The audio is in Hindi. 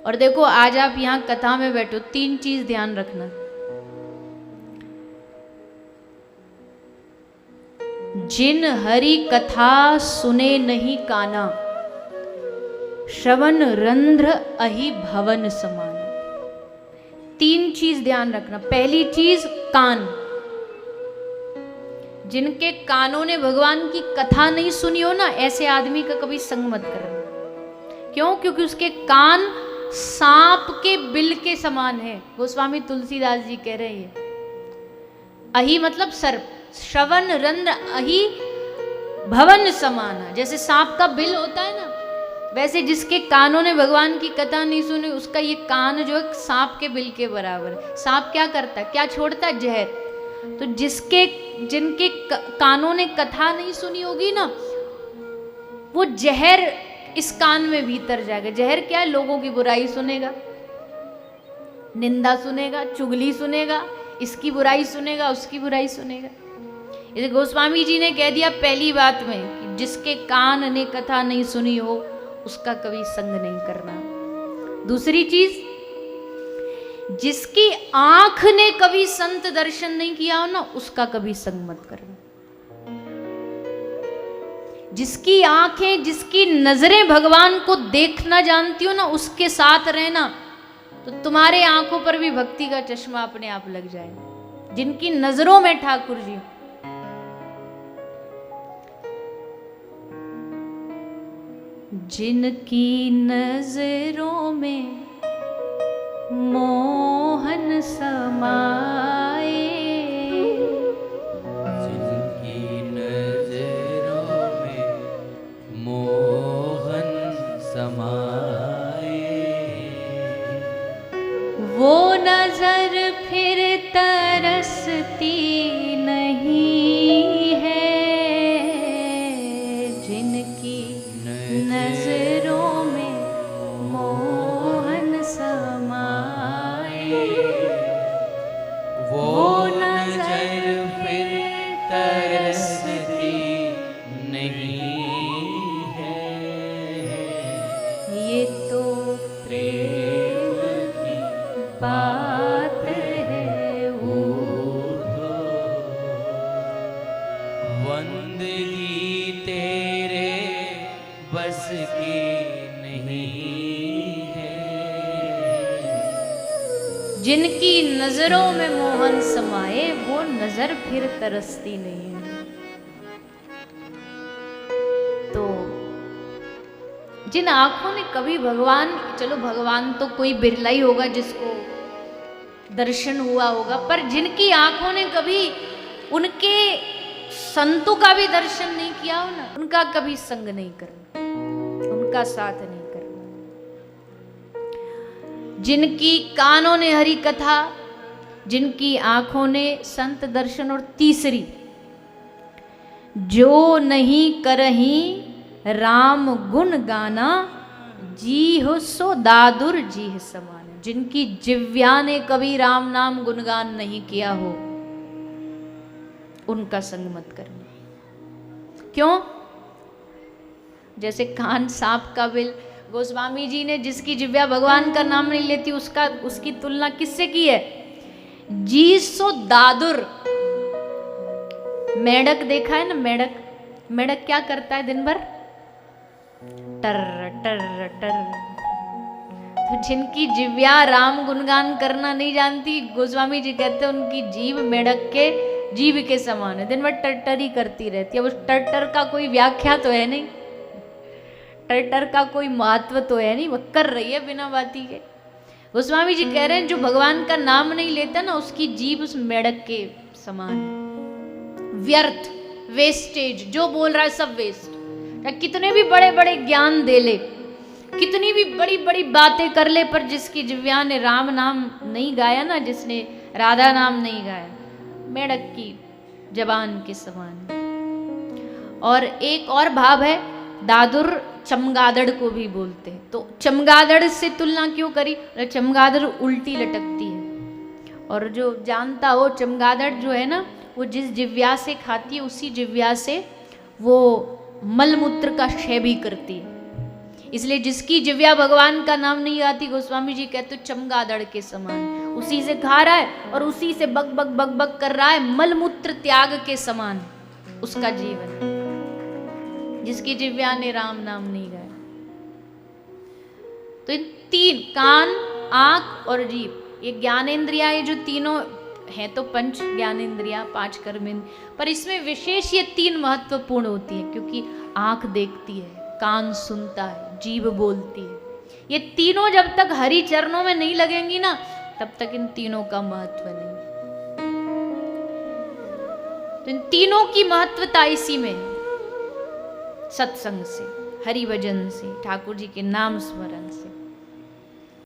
और देखो आज आप यहाँ कथा में बैठो, 3 चीज ध्यान रखना। जिन हरि कथा सुने नहीं काना, श्रवण रंध्र अहि भवन समान। 3 चीज ध्यान रखना। पहली चीज कान। जिनके कानों ने भगवान की कथा नहीं सुनी हो ना, ऐसे आदमी का कभी संग मत करना। क्यों? क्योंकि उसके कान सांप के बिल के समान है। गोस्वामी तुलसीदास जी कह रहे हैं। अहि मतलब सर्प, श्रवण रंध्र अहि भवन समान। जैसे सांप का बिल होता है ना, वैसे जिसके कानों ने भगवान की कथा नहीं सुनी, उसका ये कान जो है सांप के बिल के बराबर है। सांप क्या करता है, क्या छोड़ता है? जहर। तो जिनके कानों ने कथा नहीं सुनी होगी ना, वो जहर इस कान में भीतर जाएगा। जहर क्या है? लोगों की बुराई सुनेगा, निंदा सुनेगा, चुगली सुनेगा, इसकी बुराई सुनेगा, उसकी बुराई सुनेगा। इसे गोस्वामी जी ने कह दिया पहली बात में कि जिसके कान ने कथा नहीं सुनी हो उसका कभी संग नहीं करना। दूसरी चीज, जिसकी आंख ने कभी संत दर्शन नहीं किया हो ना, उसका कभी संग मत करना। जिसकी आंखें, जिसकी नजरें भगवान को देखना जानती हो ना, उसके साथ रहना तो तुम्हारे आंखों पर भी भक्ति का चश्मा अपने आप लग जाएगा। जिनकी नजरों में ठाकुर जी, जिनकी नजरों में मोहन समाए, जिनकी नजरों में मोहन समाए, वो नजर फिर तरसती नहीं है। जिनकी नजरों में मोहन समाए, वो नजर फिर तरसती नहीं है। ये तो प्रेम की बात है वो। बंदगी तेरे बस की नहीं है। जिनकी नजरों में मोहन समाए, वो नजर फिर तरसती नहीं है। तो जिन आंखों ने कभी भगवान, चलो भगवान तो कोई बिरला ही होगा जिसको दर्शन हुआ होगा, पर जिनकी आंखों ने कभी उनके संतों का भी दर्शन नहीं किया हो ना, उनका कभी संग नहीं करना, उनका साथ नहीं करना। जिनकी कानों ने हरि कथा, जिनकी आंखों ने संत दर्शन, और तीसरी, जो नहीं करही राम गुण गाना, जी हो सो दादुर जी समान। जिनकी जिव्या ने कभी राम नाम गुणगान नहीं किया हो, उनका संग मत करना। क्यों? जैसे कान सांप का बिल, गोस्वामी जी ने जिसकी जिव्या भगवान का नाम नहीं लेती, उसकी तुलना किससे की है? जी सो दादुर। मेढक देखा है ना? मेढक क्या करता है दिन भर? टर टर टर। तो जिनकी जिव्या राम गुणगान करना नहीं जानती, गोस्वामी जी कहते हैं उनकी जीव मेढक के जीव के समान है। दिन भर टर्टर ही करती रहती है। अब उस टर्टर का कोई व्याख्या तो है नहीं, टर्टर का कोई महत्व तो है नहीं, वो कर रही है बिना बाती के। गोस्वामी जी कह रहे हैं जो भगवान का नाम नहीं लेता ना, उसकी जीव उस मेढक के समान है। व्यर्थ, वेस्टेज, जो बोल रहा है सब वेस्ट। कितने भी बड़े बड़े ज्ञान दे ले, कितनी भी बड़ी बड़ी बातें कर ले, पर जिसकी जिव्या ने राम नाम नहीं गाया ना, जिसने राधा नाम नहीं गाया, मेढक की जबान के समान। और एक और भाव है, दादुर चमगादड़ को भी बोलते हैं। तो चमगादड़ से तुलना क्यों करी? चमगादड़ उल्टी लटकती है, और जो जानता हो चमगादड़ जो है ना, वो जिस जिव्या से खाती है उसी जिव्या से वो मलमूत्र का क्षय भी करती है। इसलिए जिसकी जिव्या भगवान का नाम नहीं आती, गोस्वामी जी कहते चमगादड़ के समान, उसी से खा रहा है और उसी से बक बक बक बक कर रहा है, मलमूत्र त्याग के समान उसका जीवन है, जिसकी जिव्या ने राम नाम नहीं गाया। तो इन तीन, कान, आंख और जीभ, ये ज्ञानेंद्रिया, ये जो तीनों हैं तो पंच ज्ञानेंद्रिया, 5 कर्मेंद्रिय, पर इसमें विशेष ये 3 महत्वपूर्ण होती है, क्योंकि आंख देखती है, कान सुनता है, जीभ बोलती है। ये तीनों जब तक हरि चरणों में नहीं लगेंगी ना, तब तक इन तीनों का महत्व नहीं। तो इन तीनों की महत्वता इसी में है, सत्संग से, हरि भजन से, ठाकुर जी के नाम स्मरण से।